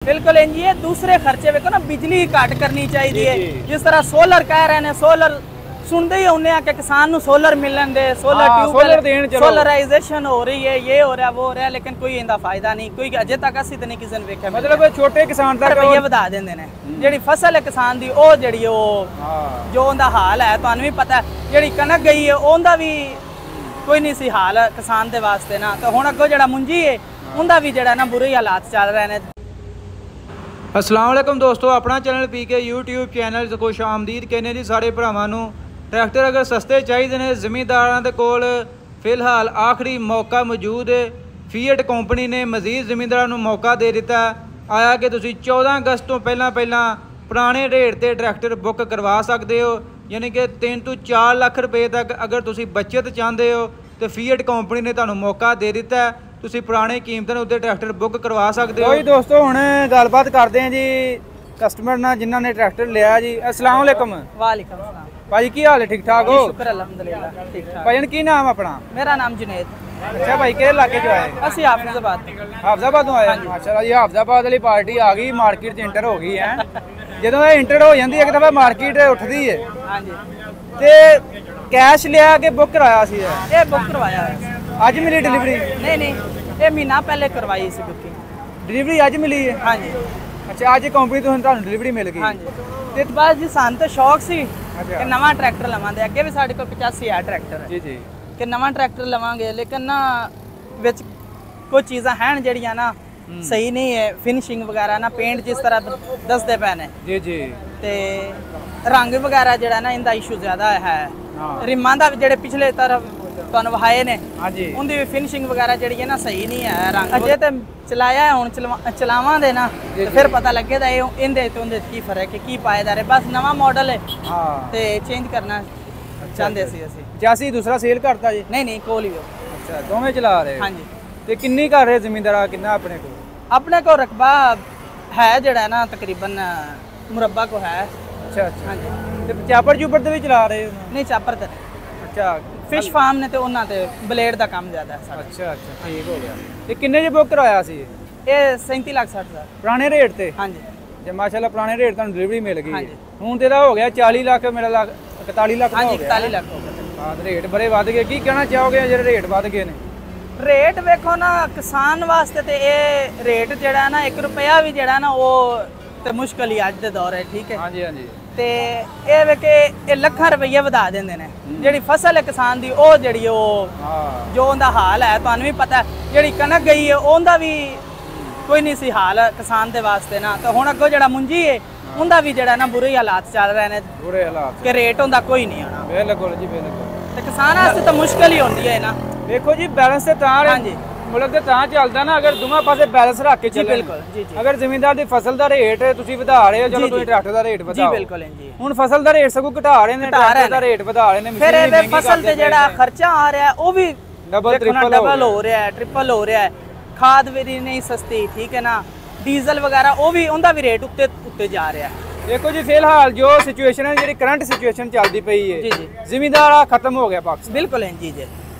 बिल्कुल इंज ही है। दूसरे खर्चे वेखो ना, बिजली घट करनी चाहिए। जिस तरह सोलर कह रहे हैं, सोलर सुनते ही होने कि किसान को सोलर मिलन दे, सोलर ट्यूब, सोलराइजेशन हो रही है, ये हो रहा है, वो हो रहा है, लेकिन कोई इंदा फायदा नहीं। कोई अजे तक असी तो नहीं किसी ने वेख्या। मतलब छोटे किसान तक रुपये वधा देंदे ने। जिहड़ी फसल है किसान दी, ओ जिहड़ी ओ जो उनदा हाल है तुहानू भी पता है। जिहड़ी कनक गई है उनदा भी कोई नहीं सी हाल किसान दे वास्ते ना। तो हुण अग्गों जिहड़ा मुंजी है उनदा भी जिहड़ा ना बुरे हालात चल रहे हैं। अस्सलाम वालेकुम दोस्तों, अपना चैनल पीके यूट्यूब चैनल खुश आमदीद कहने जी सारे भरावां नूं। ट्रैक्टर अगर सस्ते चाहिए ने जमींदारां दे कोल फिलहाल आखिरी मौका मौजूद है। फीएट कंपनी ने मजीद जमींदारां नूं मौका दे दिता आया कि तुसीं 14 अगस्त तो पहला पुराने रेट ते ट्रैक्टर बुक करवा सकते हो, यानी कि 3 ਤੋਂ 4 ਲੱਖ रुपए तक अगर तुसीं बचत चाहते हो तो फीएट कंपनी ने तुहानूं मौका दे दिता है। तुसीं पुराने कीमतां दे उत्ते ट्रैक्टर बुक करवा सकते हो। दोस्तों हुण गलबात करते हैं जी कस्टमर नाल जिन्हां ने ट्रैक्टर लिया जी। अस्सलाम वालेकुम। वालेकुम सलाम भाई की हाल है? ठीक ठाक हो? शुक्र अल्हम्दुलिल्लाह ठीक ठाक। भाईजान की नाम अपना? मेरा नाम जुनेद। अच्छा भाई किहड़े इलाके चो आए? ਅਸੀਂ ਹਾਫਿਜ਼ਾਬਾਦ हाफिजाबाद तो आए। माशाल्लाह जी हाफिजाबाद वाली पार्टी आ गई, मार्केट च इंटर हो गई है। ਜਦੋਂ ਇਹ ਇੰਟਰ ਹੋ ਜਾਂਦੀ ਹੈ ਇੱਕ ਦਫਾ ਮਾਰਕੀਟ ਉੱਠਦੀ ਹੈ। ਹਾਂਜੀ ਤੇ ਕੈਸ਼ ਲਿਆ ਕੇ ਬੁੱਕ ਕਰਾਇਆ ਸੀ ਇਹ ਬੁੱਕ ਕਰਵਾਇਆ ਹੋਇਆ। ਅੱਜ ਮਿਲੀ ਡਿਲੀਵਰੀ? ਨਹੀਂ ਨਹੀਂ, ਇਹ ਮਹੀਨਾ ਪਹਿਲੇ ਕਰਵਾਈ ਸੀ ਬੁਕਿੰਗ। ਡਿਲੀਵਰੀ ਅੱਜ ਮਿਲੀ ਹੈ? ਹਾਂਜੀ। ਅੱਛਾ ਅੱਜ ਕੰਪਨੀ ਤੋਂ ਤੁਹਾਨੂੰ ਡਿਲੀਵਰੀ ਮਿਲ ਗਈ? ਹਾਂਜੀ। ਤੇ ਬਸ ਜੀ ਸਾਨੂੰ ਤਾਂ ਸ਼ੌਕ ਸੀ ਕਿ ਨਵਾਂ ਟਰੈਕਟਰ ਲਵਾਂਗੇ। ਅੱਗੇ ਵੀ ਸਾਡੇ ਕੋਲ 85 ਹੈ ਟਰੈਕਟਰ ਜੀ ਜੀ ਕਿ ਨਵਾਂ ਟਰੈਕਟਰ ਲਵਾਂਗੇ, ਲੇਕਿਨ ਨਾ ਵਿੱਚ ਕੁਝ ਚੀਜ਼ਾਂ ਹਨ ਜਿਹੜੀਆਂ ਨਾ ਸਹੀ ਨਹੀਂ ਹੈ। ਫਿਨਿਸ਼ਿੰਗ ਵਗੈਰਾ ਨਾ ਪੇਂਟ ਜਿਸ ਤਰ੍ਹਾਂ ਦੱਸਦੇ ਪਏ ਨੇ ਜੀ ਜੀ, ਤੇ ਰੰਗ ਵਗੈਰਾ ਜਿਹੜਾ ਨਾ ਇਹਦਾ ਇਸ਼ੂ ਜ਼ਿਆਦਾ ਹੈ। ਰਿਮਾਂ ਦਾ ਜਿਹੜੇ ਪਿਛਲੇ ਤਰਫ ਤੁਹਾਨੂੰ ਵਹਾਏ ਨੇ ਹਾਂਜੀ ਉਹਦੀ ਵੀ ਫਿਨਿਸ਼ਿੰਗ ਵਗੈਰਾ ਜਿਹੜੀ ਹੈ ਨਾ ਸਹੀ ਨਹੀਂ ਹੈ। ਰੰਗ ਅਜੇ ਤੇ ਚਲਾਇਆ ਹੈ, ਹੁਣ ਚਲਾਵਾਂਗੇ ਨਾ ਤੇ ਫਿਰ ਪਤਾ ਲੱਗੇਗਾ ਇਹ ਇਹਦੇ ਤੇ ਉਹਦੇ ਕੀ ਫਰਕ ਹੈ, ਕੀ ਪਾਇਦਾਰ ਹੈ। ਬਸ ਨਵਾਂ ਮਾਡਲ ਹੈ ਤੇ ਚੇਂਜ ਕਰਨਾ ਚਾਹੁੰਦੇ ਸੀ ਅਸੀਂ। 85 ਦੂਸਰਾ ਸੇਲ ਕਰਤਾ ਜੀ? ਨਹੀਂ ਨਹੀਂ, ਕੋਲ ਹੀ ਹੋ। ਅੱਛਾ ਦੋਵੇਂ ਚਲਾ ਰਹੇ? ਹਾਂਜੀ। ਤੇ ਕਿੰਨੀ ਕਰ ਰਹੇ ਜ਼ਮੀਂਦਾਰਾ? ਕਿੰਨਾ ਆਪਣੇ ਕੋਲ? ਆਪਣੇ ਕੋਲ ਰਕਬਾ ਹੈ ਜਿਹੜਾ ਨਾ ਤਕਰੀਬਨ ਮੁਰੱਬਾ ਕੋ ਹੈ। ਅੱਛਾ ਅੱਛਾ। ਹਾਂਜੀ। ਤੇ ਚਾਪਰ ਚੂਪਰ ਤੇ ਵੀ ਚਲਾ ਰਹੇ ਹੋ? ਨਹੀਂ ਚਾਪਰ ਤੇ। ਅੱਛਾ ਫਿਸ਼ ਫਾਰਮ ਨੇ ਤੇ ਉਹਨਾਂ ਤੇ ਬਲੇਡ ਦਾ ਕੰਮ ਜ਼ਿਆਦਾ ਹੈ ਸਾਡਾ। ਅੱਛਾ ਅੱਛਾ ਠੀਕ ਹੋ ਗਿਆ। ਤੇ ਕਿੰਨੇ ਜੇ ਬੁੱਕ ਕਰਵਾਇਆ ਸੀ ਇਹ? 37 ਲੱਖ 60 ਹਜ਼ਾਰ ਪੁਰਾਣੇ ਰੇਟ ਤੇ? ਹਾਂਜੀ। ਜੇ ਮਾਸ਼ਾਅੱਲਾ ਪੁਰਾਣੇ ਰੇਟ ਤੁਹਾਨੂੰ ਡਿਲੀਵਰੀ ਮਿਲ ਗਈ। ਹਾਂਜੀ। ਹੁਣ ਤੇ ਦਾ ਹੋ ਗਿਆ 40 ਲੱਖ, ਮੇਰਾ ਲੱਖ 41 ਲੱਖ ਦਾ ਹੋ ਹਾਂਜੀ। ਗਿਆ। 41 ਲੱਖ ਹੋ ਗਏ। ਹਾਂ ਰੇਟ ਬੜੇ ਵੱਧ ਗਏ। ਕੀ ਕਹਿਣਾ ਚਾਹੋਗੇ ਜਿਹੜੇ ਰੇਟ ਵੱਧ ਗਏ ਨੇ? ਰੇਟ ਵੇਖੋ ਨਾ, ਕਿਸਾਨ ਵਾਸਤੇ ਤੇ ਇਹ ਰੇਟ ਜਿਹੜਾ ਨਾ 1 ਰੁਪਿਆ ਵੀ ਜਿਹੜਾ ਨਾ ਉਹ ਤੇ ਮੁਸ਼ਕਲ ਹੀ ਅੱਜ ਦੇ ਦੌਰ ਹੈ। ਠੀਕ ਹੈ। ਹਾਂਜੀ ਹਾਂਜੀ। ਤੇ ਇਹ ਵੇ ਕਿ ਇਹ ਲੱਖਾਂ ਰੁਪਈਏ ਵਧਾ ਦਿੰਦੇ ਨੇ। ਜਿਹੜੀ ਫਸਲ ਹੈ ਕਿਸਾਨ ਦੀ, ਉਹ ਜਿਹੜੀ ਉਹ ਜੋ ਉਹਦਾ ਹਾਲ ਹੈ ਤੁਹਾਨੂੰ ਵੀ ਪਤਾ। ਜਿਹੜੀ ਕਣਕ ਗਈ ਹੈ ਉਹਦਾ ਵੀ ਕੋਈ ਨਹੀਂ ਸੀ ਹਾਲ ਕਿਸਾਨ ਦੇ ਵਾਸਤੇ ਨਾ। ਤਾਂ ਹੁਣ ਅੱਗੋਂ ਜਿਹੜਾ ਮੁੰਜੀ ਹੈ ਉਹਦਾ ਵੀ ਜਿਹੜਾ ਨਾ ਬੁਰੇ ਹਾਲਾਤ ਚੱਲ ਰਹੇ ਨੇ। ਬੁਰੇ ਹਾਲਾਤ ਕਿ ਰੇਟ ਹੁੰਦਾ ਕੋਈ ਨਹੀਂ ਹੋਣਾ। ਬਿਲਕੁਲ ਜੀ ਬਿਲਕੁਲ। ਤੇ ਕਿਸਾਨ ਵਾਸਤੇ ਤਾਂ ਮੁਸ਼ਕਲ ਹੀ ਹੁੰਦੀ ਹੈ ਨਾ। ਦੇਖੋ ਜੀ ਬੈਲੈਂਸ ਤੇ ਤਾਂ ਹਾਂਜੀ ਮੁਲਕ ਤੇ ਤਾਂ ਚੱਲਦਾ ਨਾ ਅਗਰ ਦੋਵਾਂ ਪਾਸੇ ਬੈਲੈਂਸ ਰੱਖ ਕੇ ਚੱਲੇ। ਬਿਲਕੁਲ ਜੀ ਜੀ। ਅਗਰ ਜ਼ਮੀਨਦਾਰ ਦੀ ਫਸਲ ਦਾ ਰੇਟ ਤੁਸੀਂ ਵਧਾ ਰਹੇ ਹੋ, ਚਲੋ ਤੁਸੀਂ ਟਰੈਕਟਰ ਦਾ ਰੇਟ ਵਧਾਓ। ਜੀ ਬਿਲਕੁਲ ਜੀ। ਹੁਣ ਫਸਲ ਦਾ ਰੇਟ ਸਗੋਂ ਘਟਾ ਰਹੇ ਨੇ, ਟਰੈਕਟਰ ਦਾ ਰੇਟ ਵਧਾ ਰਹੇ ਨੇ। ਫਿਰ ਇਹਦੇ ਫਸਲ ਤੇ ਜਿਹੜਾ ਖਰਚਾ ਆ ਰਿਹਾ ਉਹ ਵੀ ਡਬਲ ਹੋ ਰਿਹਾ ਹੈ, ਟ੍ਰਿਪਲ ਹੋ ਰਿਹਾ ਹੈ। ਖਾਦ ਵੀ ਨਹੀਂ ਸਸਤੀ, ਠੀਕ ਹੈ ਨਾ। ਡੀਜ਼ਲ ਵਗੈਰਾ ਉਹ ਵੀ ਉਹਦਾ ਵੀ ਰੇਟ ਉੱਤੇ ਜਾ ਰਿਹਾ ਹੈ। ਦੇਖੋ ਜੀ ਫਿਲਹਾਲ ਜੋ ਸਿਚੁਏਸ਼ਨ ਹੈ, ਜਿਹੜੀ ਕਰੰਟ ਸਿਚੁਏਸ਼ਨ ਚੱਲਦੀ ਪਈ ਹੈ, ਜੀ ਜੀ, ਜ਼ਿਮੀਂਦਾਰ ਖਤਮ ਹੋ ਗਿਆ ਪਾਕਿਸਤਾਨ। ਬਿਲਕੁਲ ਜੀ ਜੀ।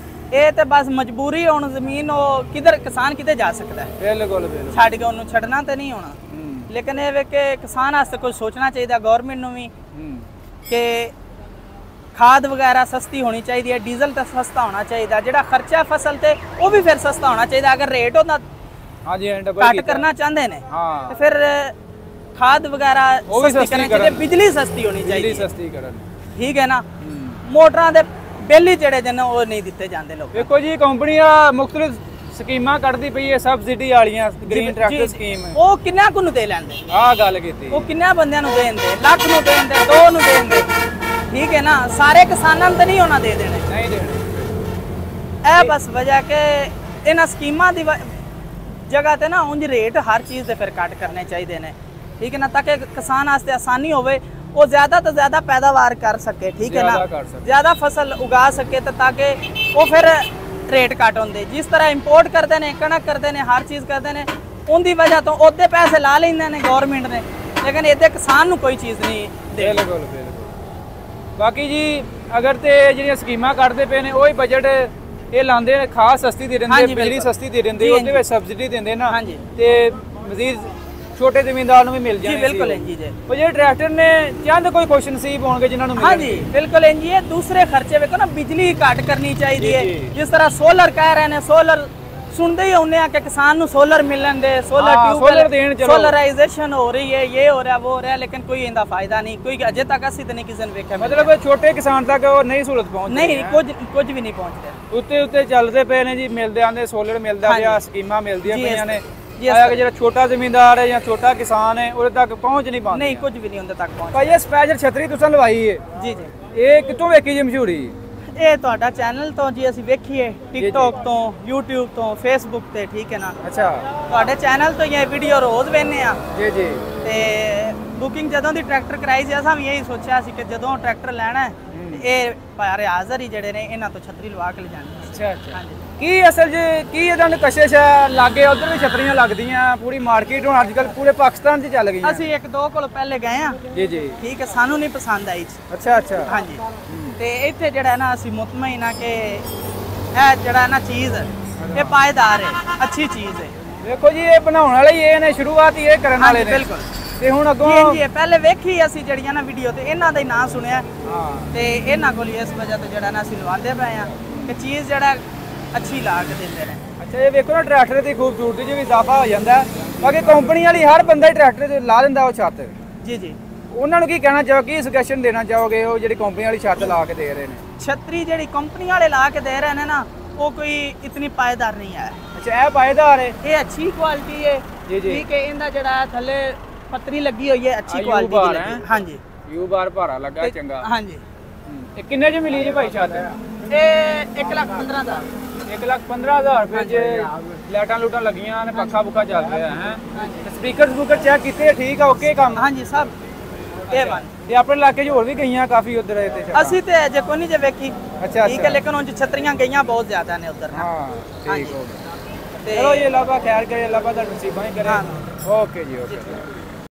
ਇਹ ਤੇ ਬਸ ਮਜਬੂਰੀ ਹੁਣ ਜ਼ਮੀਨ ਉਹ ਕਿਧਰ ਕਿਸਾਨ ਕਿਤੇ ਜਾ ਸਕਦਾ ਹੈ। ਬਿਲਕੁਲ ਬਿਲਕੁਲ। ਛੱਡ ਕੇ ਉਹਨੂੰ ਛੱਡਣਾ ਤੇ ਨਹੀਂ ਹੋਣਾ। ਲੇਕਿਨ ਇਹ ਵੇ ਕਿ ਕਿਸਾਨ ਵਾਸਤੇ ਕੁਝ ਸੋਚਣਾ ਚਾਹੀਦਾ ਗਵਰਨਮੈਂਟ ਨੂੰ ਵੀ ਕਿ ਖਾਦ ਵਗੈਰਾ ਸਸਤੀ ਹੋਣੀ ਚਾਹੀਦੀ ਹੈ, ਡੀਜ਼ਲ ਤਾਂ ਸਸਤਾ ਹੋਣਾ ਚਾਹੀਦਾ। ਜਿਹੜਾ ਖਰਚਾ ਫਸਲ ਤੇ ਉਹ ਵੀ ਫਿਰ ਸਸਤਾ ਹੋਣਾ ਚਾਹੀਦਾ। ਅਗਰ ਰੇਟ ਉਹਦਾ ਘੱਟ ਕਰਨਾ ਚਾਹੁੰਦੇ ਨੇ ਤੇ ਫਿਰ ਖਾਦ ਵਗੈਰਾ ਸਸਤੀ ਕਰਨੀ ਚਾਹੀਦੀ, ਬਿਜਲੀ ਸਸਤੀ ਹੋਣੀ ਚਾਹੀਦੀ, ਸਸਤੀ ਕਰਨ। ਠੀਕ ਹੈ ਨਾ। ਮੋਟਰਾਂ ਦੇ ਬਿੱਲ ਹੀ ਜਿਹੜੇ ਜਨ ਉਹ ਨਹੀਂ ਦਿੱਤੇ ਜਾਂਦੇ ਲੋਕ। ਦੇਖੋ ਜੀ ਕੰਪਨੀਆਂ ਮੁxtਲਿਫ ਸਕੀਮਾਂ ਕੱਢਦੀ ਪਈ ਹੈ ਸਬਸਿਡੀ ਵਾਲੀਆਂ, ਗ੍ਰੀਨ ਟਰੈਕਟਰ ਸਕੀਮ। ਉਹ ਕਿੰਨਾ ਕੁ ਨੂੰ ਦੇ ਲੈਂਦੇ? ਆਹ ਗੱਲ ਕੀਤੀ। ਉਹ ਕਿੰਨਾ ਬੰਦਿਆਂ ਨੂੰ ਦੇਣਦੇ? ਲੱਖ ਨੂੰ ਦੇਣਦੇ, 2 ਨੂੰ ਦੇਣਦੇ, ਠੀਕ ਹੈ ਨਾ। ਸਾਰੇ ਕਿਸਾਨਾਂ ਨੂੰ ਤਾਂ ਨਹੀਂ ਉਹਨਾਂ ਦੇ ਦੇਣੇ, ਨਹੀਂ ਦੇਣੇ। ਇਹ ਬਸ ਵਜ੍ਹਾ ਕਿ ਇਹਨਾਂ ਸਕੀਮਾਂ ਦੀ ਜਗ੍ਹਾ ਤੇ ਨਾ ਉਂਝ ਰੇਟ ਹਰ ਚੀਜ਼ ਦੇ ਫਿਰ ਕੱਟ ਕਰਨੇ ਚਾਹੀਦੇ ਨੇ, ਠੀਕ ਹੈ ਨਾ, ਤਾਂ ਕਿ ਕਿਸਾਨ ਵਾਸਤੇ ਆਸਾਨੀ ਹੋਵੇ। ਉਹ ਜ਼ਿਆਦਾ ਤੋਂ ਜ਼ਿਆਦਾ ਪੈਦਾਵਾਰ ਕਰ ਸਕੇ, ਠੀਕ ਹੈ ਨਾ, ਜ਼ਿਆਦਾ ਫਸਲ ਉਗਾ ਸਕੇ, ਤਾਂ ਕਿ ਉਹ ਫਿਰ ਰੇਟ ਘੱਟ ਹੁੰਦੇ। ਜਿਸ ਤਰ੍ਹਾਂ ਇੰਪੋਰਟ ਕਰਦੇ ਨੇ, ਕਣਕ ਕਰਦੇ ਨੇ, ਹਰ ਚੀਜ਼ ਕਰਦੇ ਨੇ, ਉਹਦੀ ਵਜ੍ਹਾ ਤੋਂ ਉਹਦੇ ਪੈਸੇ ਲਾ ਲੈਂਦੇ ਨੇ ਗੌਰਮੈਂਟ ਨੇ, ਲੇਕਿਨ ਇਹਦੇ ਕਿਸਾਨ ਨੂੰ ਕੋਈ ਚੀਜ਼ ਨਹੀਂ ਦੇ। ਬਿਲਕੁਲ ਬਿਲਕੁਲ। ਬਾਕੀ ਜੀ ਅਗਰ ਤੇ ਜਿਹੜੀਆਂ ਸਕੀਮਾਂ ਕੱਢਦੇ ਪਏ ਨੇ ਉਹੀ ਬਜਟ ਇਹ ਲਾਉਂਦੇ ਨੇ, ਖਾਦ ਸਸਤੀ ਦੇ ਦਿੰਦੇ, ਬਿਜਲੀ ਸਸਤੀ ਦੇ ਦਿੰਦੇ, ਉਹਦੇ ਵਿੱਚ ਸਬਸਿਡੀ ਦਿੰਦੇ ਨਾ, ਤੇ ਮਜ਼ੀਦ ਛੋਟੇ ਜ਼ਿਮੀਂਦਾਰ ਨੂੰ ਵੀ ਮਿਲ ਜੀ ਜਾਣਗੇ ਬਿਲकुल ਇੰਜੀ ਜੇ ਉਹ ਜਿਹੜੇ ਟਰੈਕਟਰ ਨੇ ਚੰਦ ਕੋਈ ਖੁਸ਼ ਨਸੀਬ ਹੋਣਗੇ ਜਿਨ੍ਹਾਂ ਨੂੰ हाँ जी बिल्कुल इंजी है। दूसरे खर्चे देखो ना, बिजली घट करनी चाहिए जिस तरह सोलर कह रहे हैं, सोलर सुनते ही होने कि किसान ਨੂੰ सोलर मिलन दे, सोलर सोलर देन चलो, सोलराइजेशन हो रही है, ये हो रहा वो हो रहा, लेकिन कोई इंदा फायदा नहीं, कोई अजे तक ਅਸੀਂ ਤੇ ਨਹੀਂ ਕਿਸੇ ਨੇ ਵੇਖਿਆ। ਮਤਲਬ ਛੋਟੇ ਕਿਸਾਨ ਤੱਕ ਉਹ ਨਹੀਂ ਸਹੂਲਤ ਪਹੁੰਚ ਨਹੀਂ, ਕੁਝ ਵੀ ਨਹੀਂ ਪਹੁੰਚ ਰਿਹਾ। ਉੱਤੇ ਚੱਲਦੇ ਪਏ ਨੇ ਜੀ, ਮਿਲਦੇ ਆਂਦੇ ਸੋਲਰ ਮਿਲਦਾ ਪਿਆ, ਸਕੀਮਾਂ ਮਿਲਦੀਆਂ ਪਈਆਂ ਨੇ, ਆਇਆ ਕਿ ਜਿਹੜਾ ਛੋਟਾ ਜ਼ਿਮੀਂਦਾਰ ਹੈ ਜਾਂ ਛੋਟਾ ਕਿਸਾਨ ਹੈ ਉਹਦੇ ਤੱਕ ਪਹੁੰਚ ਨਹੀਂ ਪਾਉਂਦੀ। ਨਹੀਂ, ਕੁਝ ਵੀ ਨਹੀਂ ਉਹਦੇ ਤੱਕ ਪਹੁੰਚ। ਭਾਈ ਇਹ ਸਪੈਸ਼ਲ ਛਤਰੀ ਤੁਸੀਂ ਲਵਾਈ ਹੈ ਜੀ ਜੀ। ਇਹ ਕਿੱਥੋਂ ਵੇਖੀ ਜੀ ਮਸ਼ਹੂਰੀ? ਇਹ ਤੁਹਾਡਾ ਚੈਨਲ ਤੋਂ ਜੀ ਅਸੀਂ ਵੇਖੀਏ, ਟਿਕਟੌਕ ਤੋਂ, YouTube ਤੋਂ, Facebook ਤੇ, ਠੀਕ ਹੈ ਨਾ। ਅੱਛਾ, ਤੁਹਾਡੇ ਚੈਨਲ ਤੋਂ ਇਹ ਵੀਡੀਓ ਰੋਜ਼ ਵੇਖਨੇ ਆ ਜੀ ਜੀ। ਤੇ ਬੁਕਿੰਗ ਜਦੋਂ ਦੀ ਟਰੈਕਟਰ ਕਰਾਈ ਸੀ, ਅਸਾਂ ਵੀ ਇਹੀ ਸੋਚਿਆ ਸੀ ਕਿ ਜਦੋਂ ਟਰੈਕਟਰ ਲੈਣਾ ਹੈ ਇਹ ਭਾਰੇ ਹਾਜ਼ਰ ਹੀ ਜਿਹੜੇ ਨੇ ਇਹਨਾਂ ਤੋਂ ਛਤਰੀ ਲਵਾ ਕੇ ਲਿਜਾਣੀ। ਅੱਛਾ ਅੱਛਾ। ਹਾਂਜੀ, ਕੀ ਅਸਲ 'ਚ ਕੀ ਇਹਨਾਂ ਨੂੰ ਕਸ਼ਿਸ਼ ਹੈ? ਲਾਗੇ ਉਧਰ ਵੀ ਛਤਰੀਆਂ ਲੱਗਦੀਆਂ, ਪੂਰੀ ਮਾਰਕੀਟ ਹੁਣ ਅੱਜ ਕੱਲ ਪੂਰੇ ਪਾਕਿਸਤਾਨ 'ਚ ਚੱਲ ਗਈਆਂ। ਅਸੀਂ ਇੱਕ ਦੋ ਕੋਲ ਪਹਿਲੇ ਗਏ ਆ ਜੀ ਜੀ, ਠੀਕ ਹੈ, ਸਾਨੂੰ ਨਹੀਂ ਪਸੰਦ ਆਈ। ਅੱਛਾ ਅੱਛਾ। ਹਾਂਜੀ, ਤੇ ਇੱਥੇ ਜਿਹੜਾ ਨਾ ਅਸੀਂ ਮੁਤਮਈਨ ਆ ਕਿ ਇਹ ਜਿਹੜਾ ਨਾ ਚੀਜ਼ ਇਹ ਪਾਇਦਾਰ ਹੈ, ਅੱਛੀ ਚੀਜ਼ ਹੈ। ਦੇਖੋ ਜੀ, ਇਹ ਬਣਾਉਣ ਵਾਲੇ ਹੀ ਇਹ ਨੇ, ਸ਼ੁਰੂਆਤ ਹੀ ਇਹ ਕਰਨ ਵਾਲੇ ਨੇ। ਬਿਲਕੁਲ। ਤੇ ਹੁਣ ਅੱਗੋਂ ਜੀ ਪਹਿਲੇ ਵੇਖੀ ਅਸੀਂ ਜਿਹੜੀਆਂ ਨਾ ਵੀਡੀਓ ਤੇ ਇਹਨਾਂ ਦਾ ਹੀ ਨਾਂ ਸੁਣਿਆ ਹਾਂ, ਤੇ ਇਹਨਾਂ ਕੋਲ ਇਸ ਵਜ੍ਹਾ ਤੋਂ ਜਿਹੜਾ ਨਾ ਅਸੀਂ ਲਵਾਉਂਦੇ ਪਏ ਆ ਕਿ ਚੀਜ਼ ਜਿਹੜਾ ਅੱਛੀ ਲਾ ਕੇ ਦਿੰਦੇ ਨੇ। ਅੱਛਾ, ਇਹ ਵੇਖੋ ਨਾ ਟਰੈਕਟਰ ਦੀ ਖੂਬਸੂਰਤੀ 'ਚ ਵੀ ਇਜ਼ਾਫਾ ਹੋ ਜਾਂਦਾ ਹੈ। ਬਾਕੀ ਕੰਪਨੀ ਵਾਲੀ ਹਰ ਬੰਦਾ ਹੀ ਟਰੈਕਟਰ ਤੇ ਲਾ ਦਿੰਦਾ ਉਹ ਛੱਤ। ਜੀ ਜੀ। ਉਹਨਾਂ ਨੂੰ ਕੀ ਕਹਿਣਾ ਚਾਹੋਗੇ, ਕੀ ਸੁਜੈਸ਼ਨ ਦੇਣਾ ਚਾਹੋਗੇ ਉਹ ਜਿਹੜੀ ਕੰਪਨੀ ਵਾਲੀ ਛੱਤ ਲਾ ਕੇ ਦੇ ਰਹੇ ਨੇ? ਛਤਰੀ ਜਿਹੜੀ ਕੰਪਨੀ ਵਾਲੇ ਲਾ ਕੇ ਦੇ ਰਹੇ ਨੇ ਨਾ, ਉਹ ਕੋਈ ਇਤਨੀ ਪਾਇਦਾਰ ਨਹੀਂ ਹੈ। ਅੱਛਾ, ਇਹ ਪਾਇਦਾਰ ਹੈ, ਇਹ ਅੱਛੀ ਕੁਆਲਿਟੀ ਹੈ। ਜੀ ਜੀ। ਠੀਕ ਹੈ, ਇਹਦਾ ਜਿਹੜਾ ਥੱਲੇ ਪੱਤਰੀ ਲੱਗੀ ਹੋਈ ਹੈ, ਅੱਛੀ ਕੁਆਲਿਟੀ ਦੀ ਲੱਗੀ। ਹਾਂਜੀ, ਯੂ ਬਾਰ ਭਾਰਾ ਲੱਗਾ ਚੰਗਾ। ਹਾਂਜੀ। ਇਹ ਕਿੰਨੇ 'ਚ ਮਿਲੀ ਜੀ ਭਾਈ ਛੱਤ? ਇਹ 1,15,000। 1,15,000 ਰੁਪਏ 'ਚ ਲਾਈਟਾਂ ਲੂਟਾਂ ਲੱਗੀਆਂ ਨੇ, ਪੱਖਾ ਪੁੱਖਾ ਚੱਲ ਰਿਹਾ ਹੈ। ਸਪੀਕਰ ਚੈੱਕ ਕੀਤੇ, ਠੀਕ ਆ, ਓਕੇ ਕੰਮ? ਹਾਂਜੀ, ਸਭ A1। ਤੇ ਆਪਣੇ ਇਲਾਕੇ 'ਚ ਹੋਰ ਵੀ ਗਈਆਂ ਕਾਫੀ ਉਧਰ ਇੱਥੇ ਛੱਤਾਂ? ਅਸੀਂ ਤੇ ਅਜੇ ਕੋਈ ਨਹੀਂ ਜੇ ਵੇਖੀ। ਅੱਛਾ ਠੀਕ ਹੈ, ਲੇਕਿਨ ਉਂਝ ਛਤਰੀਆਂ ਗਈਆਂ ਬਹੁਤ ਜ਼ਿਆਦਾ ਨੇ ਉਧਰ ਨਾ। ਹਾਂ, ਠੀਕ ਹਾਂਜੀ। ਹੋ ਗਿਆ। ਤੇ ਚਲੋ, ਇਹ ਅੱਲਾਹ ਖੈਰ ਕਰੇ, ਅੱਲਾਹ ਦਾ ਨਸੀਬਾਂ ਹੀ ਕਰੇ। ਓਕੇ ਜੀ, ਓਕੇ।